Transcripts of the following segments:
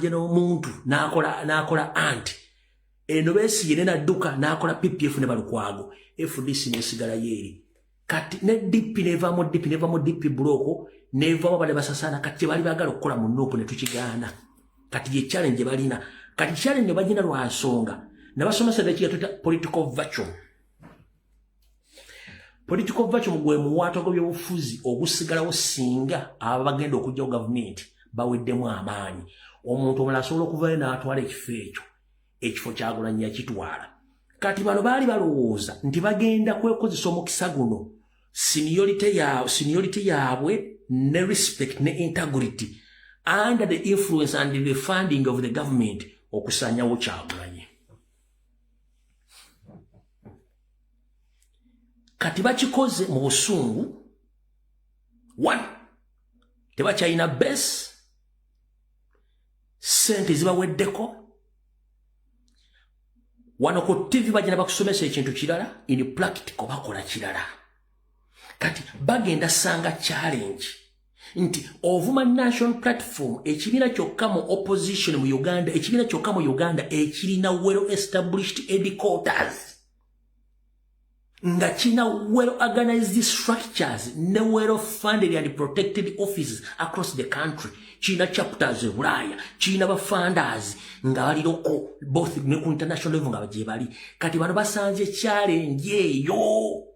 Jeno muntu nakola anti eno besigire nadduka nakola PPF ne balukwago FDC nesigala yeri kati ne DP neva mu DP block neva bale basasana kati bali bagala okukola mu nopo ne tukigana kati ye challenge balina kati challenge bagina lwa nsonga nabasomesa dakiya tuta political virtue gwe muwato gobyo bufuzi ogusigala osinga abagenda okujja government baweddemu amaanyi omuntu omala asobola okuvayo n'atwala ekifo kyagulanya kitwala kati bano baali balowooza nti bagenda kwekozesa omukisa guno seniority yaabwe ne respect ne integrity under the influence and the funding of the government okusanyawo kyagulanye kati bakikoze mu busungu one tebakyalina base sente zibaweddeko wano ku TV bagenda bakusomesa ekintu kirala in practical bakola kirala kati bagenda sanga challenge nti Ovuma National Platform ekibiina kyokka mu opposition mu Uganda ekibiina kyokka mu Uganda ekirina well established headquarters nga kina well organized structures ne well funded and protected offices across the country China chapters Bulaya China ba funders nga bali loko both ne ku international level nga baje bali kati bano basanje challenge eyo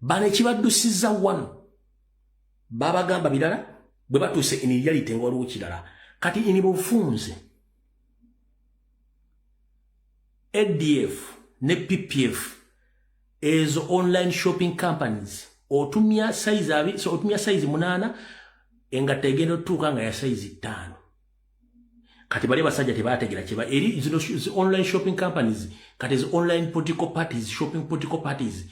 bane kibaddusiza wano baba gamba bilala bwe batuse in reality ngolo kirala kati ini bufunze ADF ne PPF ezo online shopping companies otumia size munana engata egendo tuka nga ya size 5 kati bali basajja tebategera kiba eri zino online shopping companies kati zo online political parties shopping political parties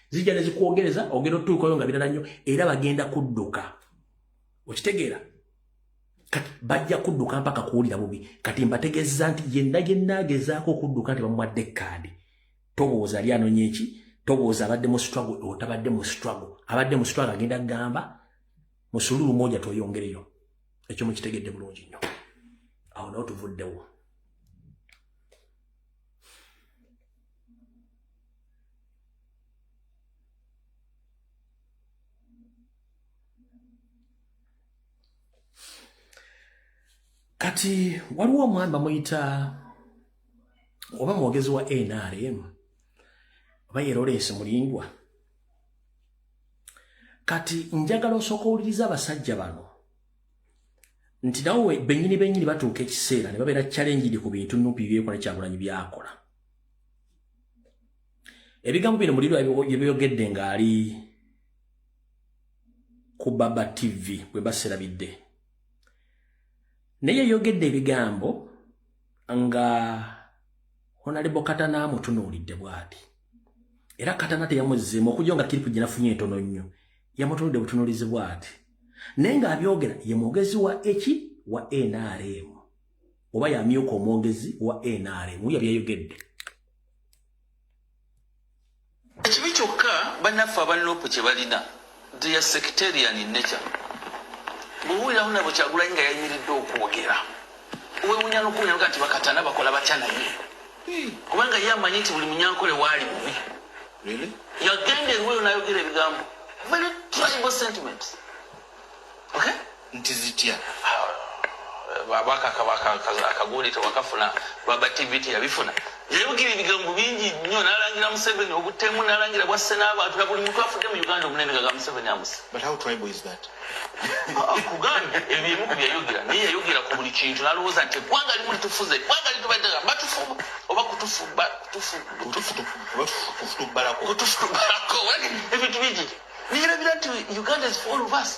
zijja ne zikuogereza ogendo tuka yo nga bilala nnyo era bagenda kudduka okitegeera kati bajja kudduka mpaka kuwulira bubi kati mbategeza nti yenna gezaako okudduka nti bamuwadde kadi tobooza ali anonye eki tobooza abadde mu struggle otabadde mu struggle abadde mu struggle agenda gamba musululu moja toyongereyo ekyo mukitegedde bulungi nnyo awo nawo tuvuddewo kati waliwo omwami bamuyita oba mwogezi wa NRM oba Lawrence Mulindwa kati njagala osooka owuliriza abasajja bano nti nawe bennyini batuuka ekiseera ne babeera challenge ku bintu nupi byekola Kyagulanyi byakola ebigambo bino Mulindwa yebyogedde ng'ali ku Baba TV bwe baserabidde naye yogedde ebigambo nga Honorable Katana amutunuulidde bw'ati era Katana teyamuzzeemu okujja nga kiripu gye nafunye entono nnyo yamutunuulidde butunuulizi bw'ati naye ng'abyogera ye mwogezi wa eki wa NRM oba yamyuka omwogezi wa NRM yabyayogedde ekibi kyokka bannaffe abaliropo kye balina they are sectarian in nature buwulira Honorable Kyagulanyi nga yayimiridde okwogera wewunya n'okuwunya nti bakatana bakola batya naye kubanga ye amanyi nti buli munyankole waali bubi yagenda eruweyo n'ayogera ebigambo very tribal sentiments okay nti zitya akaguli tewakafuna Baba TV teyabifuna yayogera ebigambo bingi nnyo n'alangira Museveni obuteemu n'alangira bwasse n'abantu na buli muntu afudde mu Uganda omunene nga Museveni amusse. But how tribal is that? Kuganda ebimu ku byayogera naye yayogera ku buli kintu n'alowooza nti eggwanga limu litufuze eggwanga litubadde batufu oba kutufutubalako ebintu bingi nirabira nti Uganda is for all of us.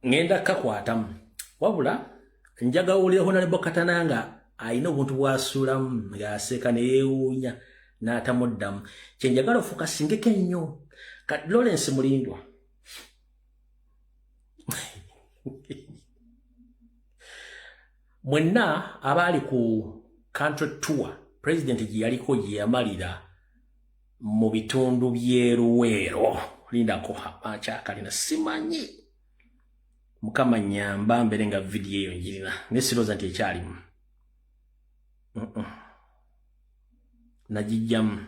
ngenda kakwatamu wabula njaga owulira Honorable Katana nga ayina obuntu bw'asuulamu ng'aseka ne yeewuunya n'atamuddamu kyenjagala ofukasingeko ennyo kati Lawrence Mulindwa mwenna abaali ku country tour president yaliko yamalira mu bitundu byeruwero lindako achakalina simanyi mukama nyamba mbere nga video eyo njirina nesiroza nti ekyalimu najijjamu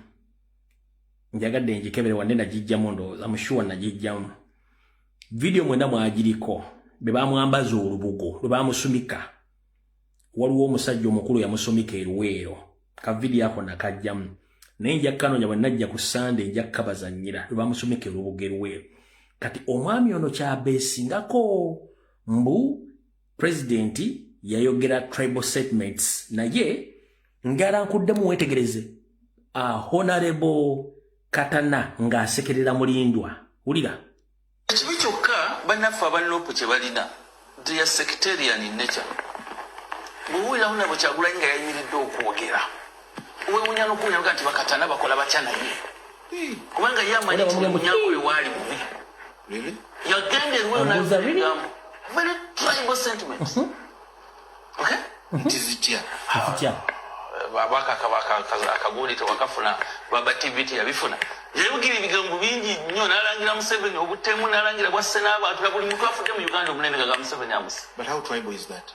njagadde njikebere wanne najijjamu ndowooza mushuwa najijjamu video mwenda mwagiriko bebamwambaza olubugo lwebamusumika waliwo omusajja omukulu yamusumika eruweero ka video ako nakajjamu naye njakkanonya bwe najja ku Sunday njakkabazannyira lwebamusumika erubugo eruweero kati omwami ono kyabeesingako mbu president yayogera tribal settlements naye ngalankuddemu wetegereze honorable Katana ng'asekerera mulindwa ulira ekibi kyokka bannaffe abalinopu kye balina their sectarian in nature bw'owuliramu nabo Kyagulanyi nga yayimiridde okwogera wewunya n'okuwunya nti bakatana bakola batya naye kubanga ye amanyi nti munyango we waali bubi yagenda eruweero nabigambo very tribal sentiments okay Tizitya. Babaka akagundi tewakafuna baba TVT yabifuna yayogira ebigambo bingi nnyo n'alangira Museveni obutemu n'alangira bwasse n'abantu na buli muntu afudde mu Uganda omunene nga Museveni amusi. But how tribal is that?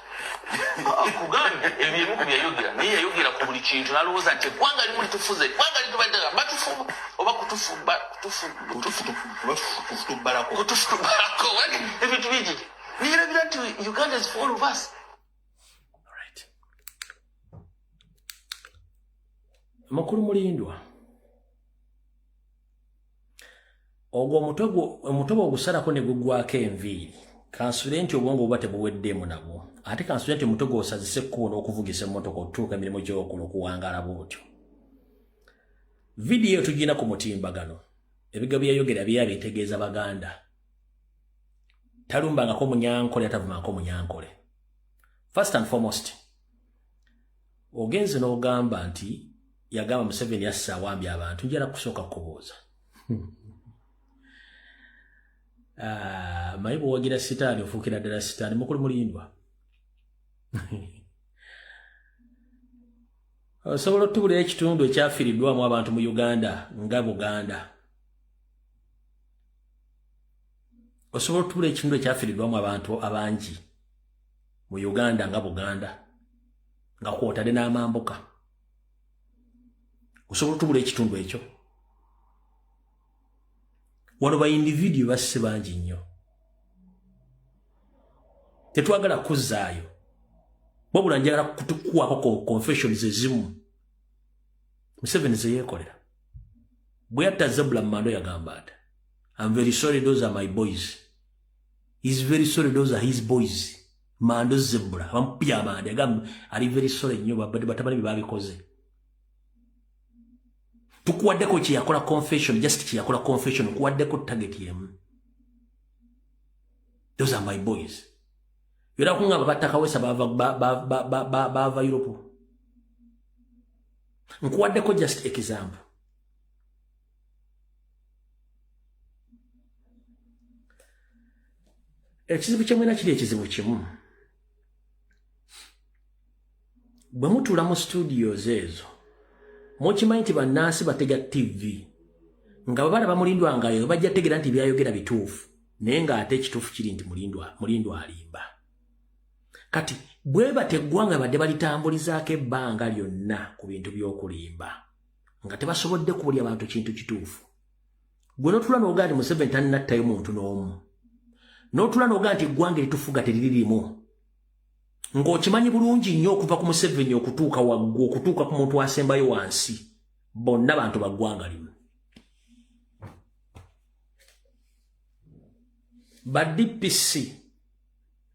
Kuganda ebimu ku byayogira naye yayogira ku buli kintu n'alowooza nti eggwanga limu litufuze eggwanga litubadde batufu oba kutufubalako ebintu bingi nirabira nti Uganda is for all of us. Mukulu mulindwa ogwo omutego ogusalako ne gugwako enviiri kansule nti obwongo buba tebuweddemu nabwo ate kansule nti omutego osazise ekkubo n'okuvugisa emmotoka otuuka emirimu gy'okola okuwangaala bwotyo vidiyo tugina ku mutimbagano ebigabo byayogera byabitegeeza baganda talumbangako munyankole atavumako munyankole. First and foremost ogenze n'ogamba nti yagamba Museveni yassa awambye abantu njala kusooka kubuuza mayibu wagira sitaani ofuukira ddala sitaani mukulu mulindwa osobola otubulira ekitundu ekyafiiriddwamu abantu mu Uganda nga Buganda osobola otubulira ekitundu ekyafiiriddwamu abantu abangi mu Uganda nga Buganda nga kwotadde n'amambuka osobola otubulira ekitundu ekyo wano ba individu basse bangi nnyo tetwagala kuzzaayo wabula njagala kutukuwako confessions ezimu Museveni ze yeekolera bwe yatta Zebula Mando yagamba ati I'm very sorry those are my boys. He's very sorry those are his boys. Mando Zebula bamupya Mando yagamba ali very sorry nnyo batabani be babikoze tukuwaddeko kye yakola confession just kye yakola confession kuwaddeko target yemu. Those are my boys. Yora kungaba bataka wesa bava Europe. Nkuwaddeko just example. Ekizibu kyemwena kiri ekizibu kimu. Bwe mutuula mu studios ezo mukimanyi nti bannansi batega TV nga bwe balaba mulindwa ngayo bajja tegera nti byayogera bituufu naye ng'ate ekituufu kiri nti mulindwa alimba. Kati bwe bateggwanga badde balitambulizaako ebbanga lyonna ku bintu by'okulimba nga tebasobodde kubulya bantu kintu kituufu. Gwe n'otula n'ogaa nti Museveni tannattayo muntu n'omu n'otula n'ogaa nti eggwanga eritufuga teriririmu ng'okimanyi bulungi nnyo okuva ku Museveni okutuuka waggulu okutuuka ku muntu asembayo wansi bonna bantu baggwanga limu. Ba DPC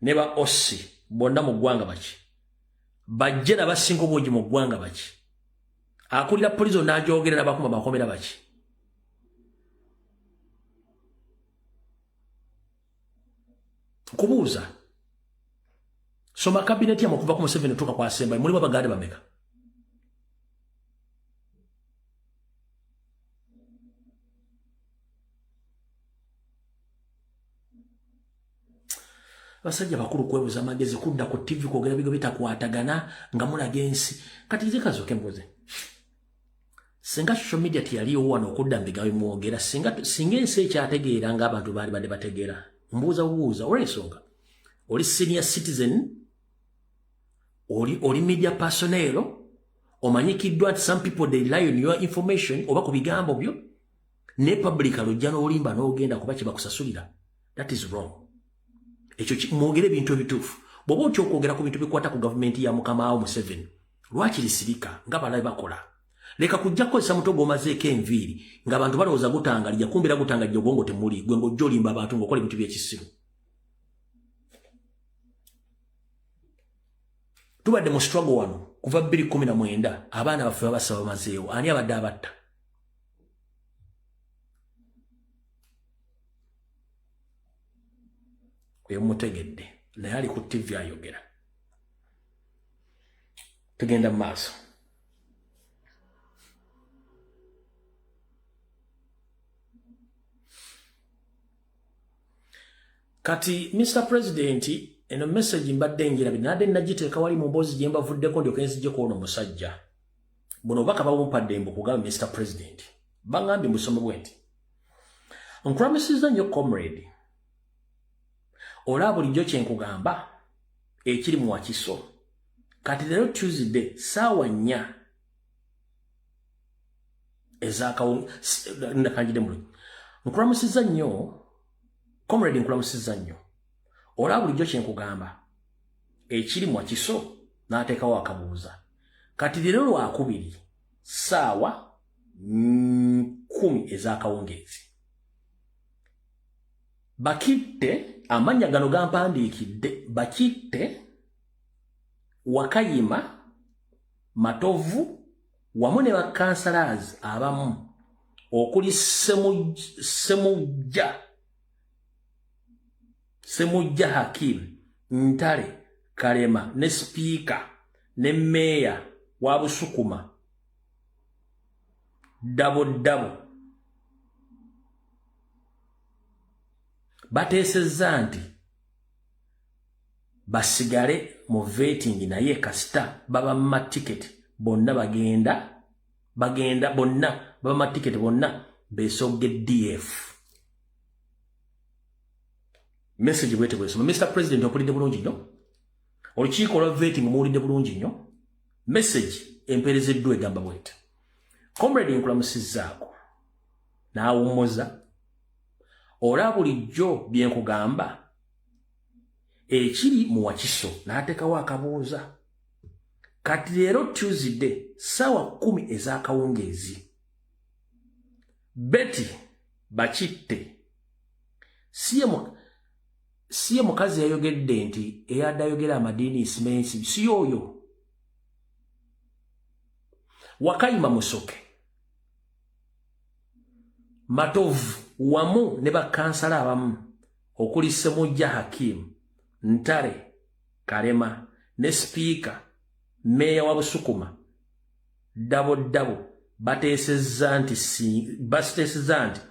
ne ba OSI bonna mu ggwanga baki bajje n'abasinga obungi mu ggwanga baki akulira polizo n'ajogerera bakuma bakomera baki kubuuza soma kabineti ya okuva ku Museveni otuuka ku asembayo mulimu abaganda bameka? basajja bakulu kwebuza magezi kudda ku TV kwogera bigo bitakwatagana nga mulaga ensi kati zikazoke mboze singa social media tiyaliwo wano okudda mbigawe mwogera singa ensi ekyategeera nga abantu baali badde bategeera mbuuza olw'ensonga oli senior citizen oli media personnel omanyikiddwa nti some people they rely on your information oba ku bigambo byo ne public alojja n'olimba n'ogenda kuba kye bakusasulira that is wrong ekyo mwogere bintu ebituufu bw'oba otya okwogera ku bintu bikwata ku gavumenti ya mukama wo Museveni lwaki lisirika nga balabe bakola leka kujja kukozesa muto gw'omazeeko enviiri ng'abantu balowooza gutangalija kumbira gutangalija obwongo temuli gwe ng'ojja olimba abantu ng'okola ebintu by'ekisiru tubadde mu struggle wano kuva 2019 abaana baffe babasaba bamazeewo ani abadde abatta oyo mutegedde naye ali ku TV ayogera tugenda mu maaso kati Mr. President eno message mbadde njirabye nadde nagiteeka wali mu mboozi gye mbavuddeko ndyoke nzijje kuwona omusajja buno obubaka babumpadde mbu kugamba Mr. President bangambye mbusome bwe nti nkulamusizza nnyo comrade olaba bulijjo kye nkugamba ekiri mu Wakiso kati leero Tuesday ssaawa 4 ndakanjide mulungi nkulamusizza nnyo comrade nkulamusizza nnyo olaba bulijjo kye nkugamba ekiri mu Wakiso n'ateekawo akabuuza kati leero lwakubiri ssaawa 10 ez'akawungeezi bakitte amanya gano gampandiikidde bakitte Wakayima Matovu wamu ne bakansalazi abamu okuli Semujja Hakim Ntale Kalema ne Speaker ne Meya wa Busukuma dabo bateesezza nti basigale mu vetting naye kasita baba mu ticket bonna bagenda bonna baba mu ticket bonna beesogge DF message bwete bwesoma Mr. President opulidde bulungi nnyo olukiiko lwa vetting muwulidde bulungi nnyo message empeerezeddwa egamba bwete comrade nkulamusizzaako n'awummuza olaba bulijjo bye nkugamba ekiri mu Wakiso n'ateekawo akabuuza kati leero Tuesday ssaawa 10 ez'akawungeezi Betty bakitte siye mukazi yayogedde nti eyadde ayogera amadiini isimensi si oyo Wakayima Musoke Matovu wamu ne bakansala abamu okuli Semujja Hakim Ntale Kalema ne Speaker Meya wa Busukuma dabo bateesezza nti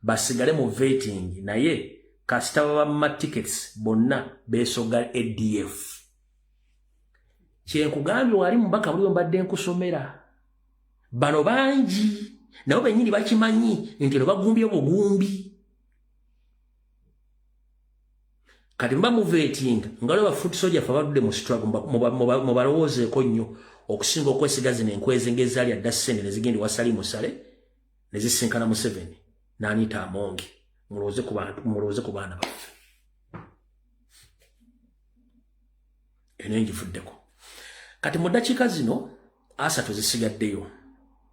basigale mu vetting naye kasita baba mu tickets bonna beesoga ADF kyenkugambye wali mubaka buli mbadde nkusomera bano bangi nabo bennyini bakimanyi nti no bagumbye obugumbi kati mba mu vetting nga lwe bafuti soja fa badde mu struggle mu balowoozeeko nnyo okusinga okwesiga zino enkwezi ng'ezaali adda ssente ne zigenda wasali musale ne zisinkana Museveni n'aniita Amongi mulowooze ku baana baffe eno engifuddeko kati mu ddakiika zino 3 zisigaddeyo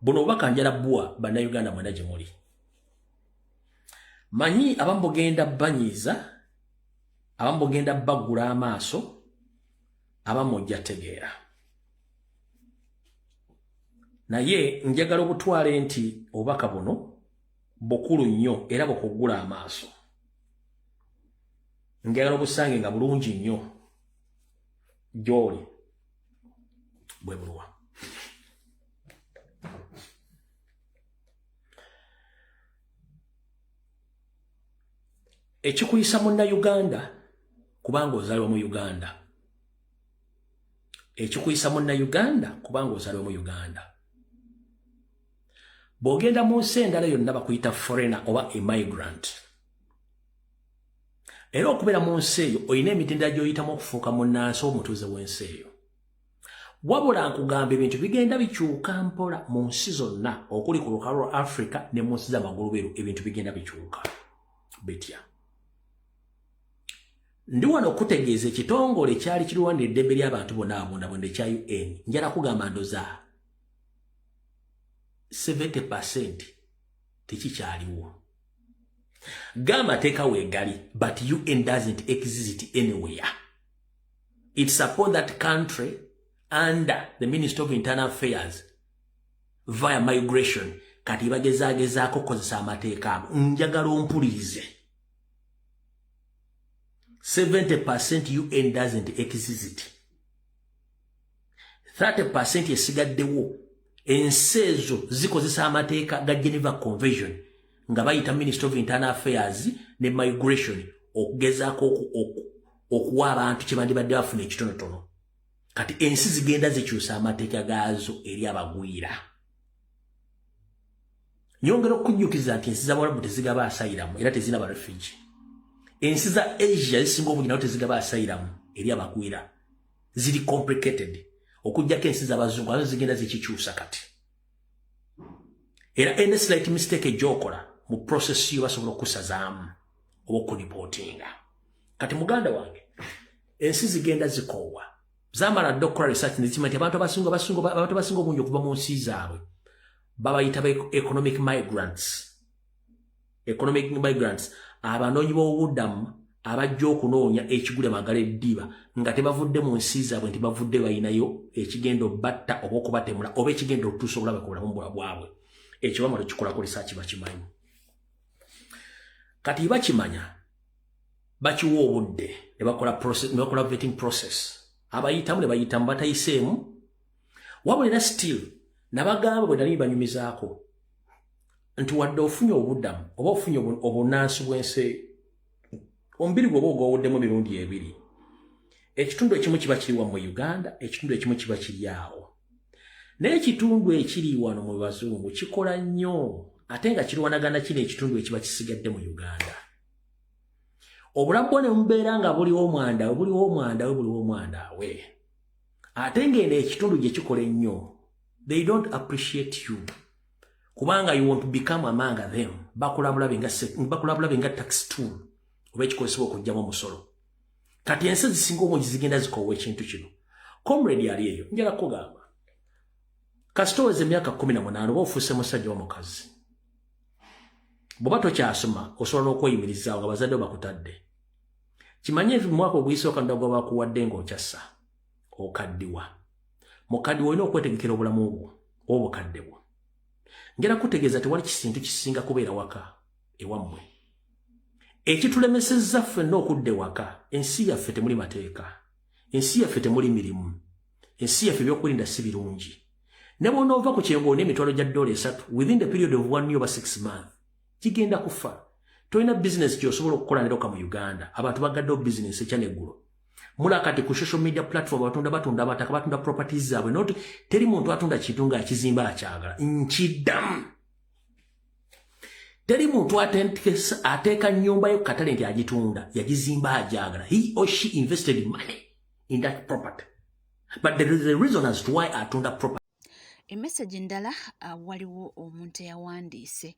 buno obubaka njala bbuwa bannayuganda mwena gye muli manyi abamu bugenda banyiiza abamu bugenda baggula amaaso abamu ojja tegeera naye njagala obutwale nti obubaka buno bukulu nnyo era bukuggula amaaso njagala obusange nga bulungi nnyo gy'oli bwe bulwa ekikuyisa munnayuganda kubanga ozalibwa mu Uganda. Ekikuyisa munna Uganda kubanga ozalibwa mu Uganda. Bw'ogenda mu nsi endala yonna bakuyita foreigner oba immigrant. Era okubeera mu nsi eyo olina emitendera gy'oyitamu okufuuka munnansi omutuuze w'ensi eyo. Wabula nkugamba ebintu bigenda bikyuka mpola mu nsi zonna okuli ku lukalu lwa Africa ne mu nsi z'amaguluberu ebintu bigenda bikyuka bitya. Ndi wano okutegeeza ekitongole kyali kirwanira eddembe ly'abantu bonna abondabonda ekya UN njala kugamba ndoza 70% tekikyaliwo. Gamateeka weegali, but UN doesn't exist anywhere. It's upon that country under the Ministry of Internal Affairs via migration kati bagezaako kozesa amateeka ago. Njagala ompulirize. 70% UN doesn't exist. 30% esigaddewo ensi ezo zikozesa amateeka ga Geneva Convention nga bayita Ministry of Internal Affairs ne migration okugezaako okuwa abantu kye bandibadde bafuna ekitonotono. Kati ensi zigenda zikyusa amateeka gaazo eri abagwira. Nyongera okujjukiza nti ensi z'Abarabu tezigaba asylum era tezina ba refugee. Ensi za Asia zisinga obungi nazo tezigaba asylum eri abagwira. Ziri complicated. Okujjako ensi z'Abazungu nazo zigenda zikikyusa kati. Era any slight mistake gy'okola mu process yo basobola okusazaamu oba okuripotinga. Kati muganda wange ensi zigenda zikoowa. Zamala dokora research nzima nti abantu abasinga obungi okuva mu nsi zaabwe babayita economic migrants. Economic migrants abanoonyi b'obubuddamu abajja okunoonya ekigula magala eddiba nga tebavudde mu nsi zaabwe nti bavudde bayinayo ekigenda obbatta oba okubatemula oba ekigenda okutuusa obulabe ku bulamu bwabwe. Ekyo bamala kikolako research bakimanyi. Kati bakimanya bakiwa obudde ne bakola vetting process. Abayitamu ne bayitamu batayiseemu. Wabula era still nabagamba bwe nali banyumizaako nti wadde ofunye obuddamu oba ofunye obunnansi bw'ensi omubiri gwe oba ogwawuddemu emirundi ebiri. Ekitundu ekimu kiba kiri wano mu Uganda, ekitundu ekimu kiba kiri awo. Naye ekitundu ekiri wano mu bazungu kikola nnyo ate nga kirwanagana kino ekitundu ekiba kisigadde mu Uganda. Obulamu bwo ne mubeera nga buliwo omwanda we. Ate ng'eno ekitundu gye kikola ennyo, they don't appreciate you. Kubanga you want to become among them. Bakulabulabe nga tax tool oba ekikozesebwa okuggyamu omusolo. Kati ensi zisinga obungi zigenda zikoowa ekintu kino. Comrade ali eyo njala kugamba kasita oweza emyaka 18 oba ofuuse musajja omukazi. Bw'oba tokyasoma osobola n'okweyimirizaawo nga bazadde bakutadde. Kimanye mu mwaka oguyise Katonda gwe bakuwadde ng'okyassa okaddiwa. Mukaddiwa olina okwetegekera obulamu bwo oba obukadde bwo. Njala kutegeeza tewali kisintu kisinga kubeera waka ewammwe. Ekitulemesezza ffenna okudda ewaka, ensi yaffe temuli mateeka, ensi yaffe temuli mirimu, ensi yaffe ebyokulinda si birungi. Ne bw'onoova ku kyengo n'emitwalo gya $3 within the period of 1 year over 6 months, kigenda kufa. Tolina business gy'osobola okukola neroka mu Uganda. Abantu bagaddewo business ekya neggulo. Mulakati ku social media platform batunda amataka, batunda properties zaabwe. Not teri muntu atunda kintu nga akizimba akyagala. Nkiddamu. Teri muntu ateeka nnyumba yo katale nti agitunda, yagizimba agyagala. He or she invested money in that property. But there is a reason as to why atunda property. Emessage ndala waliwo omuntu yawandiise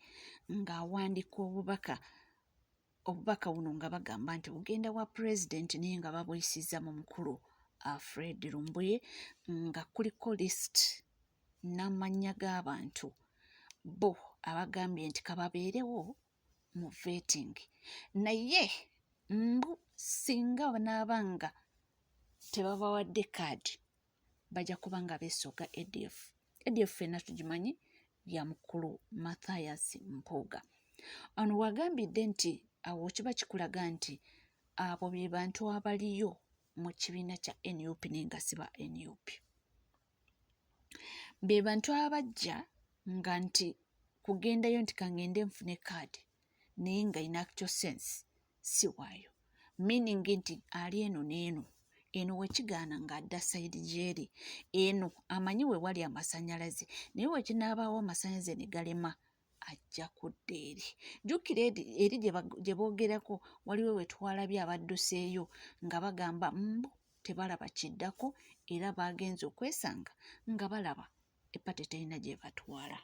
ng'awandiika obubaka buno nga bagamba nti bugenda wa president naye nga babuyisizza mu mukulu Fred Lumbuye nga kuliko list n'amannya g'abantu bo abagambye nti kababeerewo mu vetting. Naye mbu singa banaabanga tebabawadde kaadi bajja kuba nga beesooga ADF. ADF fenna tugimanyi ya mukulu Mathias Mpuuga. Ono wagambidde nti awo kiba kikulaga nti abo be bantu abaliyo mu kibiina kya NUP nenga siba NUP. Be bantu abajja nga nti kugendayo nti kangende nfune kaadi naye nga in actual sense si waayo. meaning nti ali eno n'eno eno wekigaana ng'adda sayidi gyeri eno amanyi we wali amasanyalaze naye wekinaabaawo amasanyalaze ne galema ajja kudda eri jjukira eri gye boogerako waliwo we twalabye abadduseeyo nga bagamba mbu tebalaba kiddako era baagenze okwesanga nga balaba epate terina gye batwala.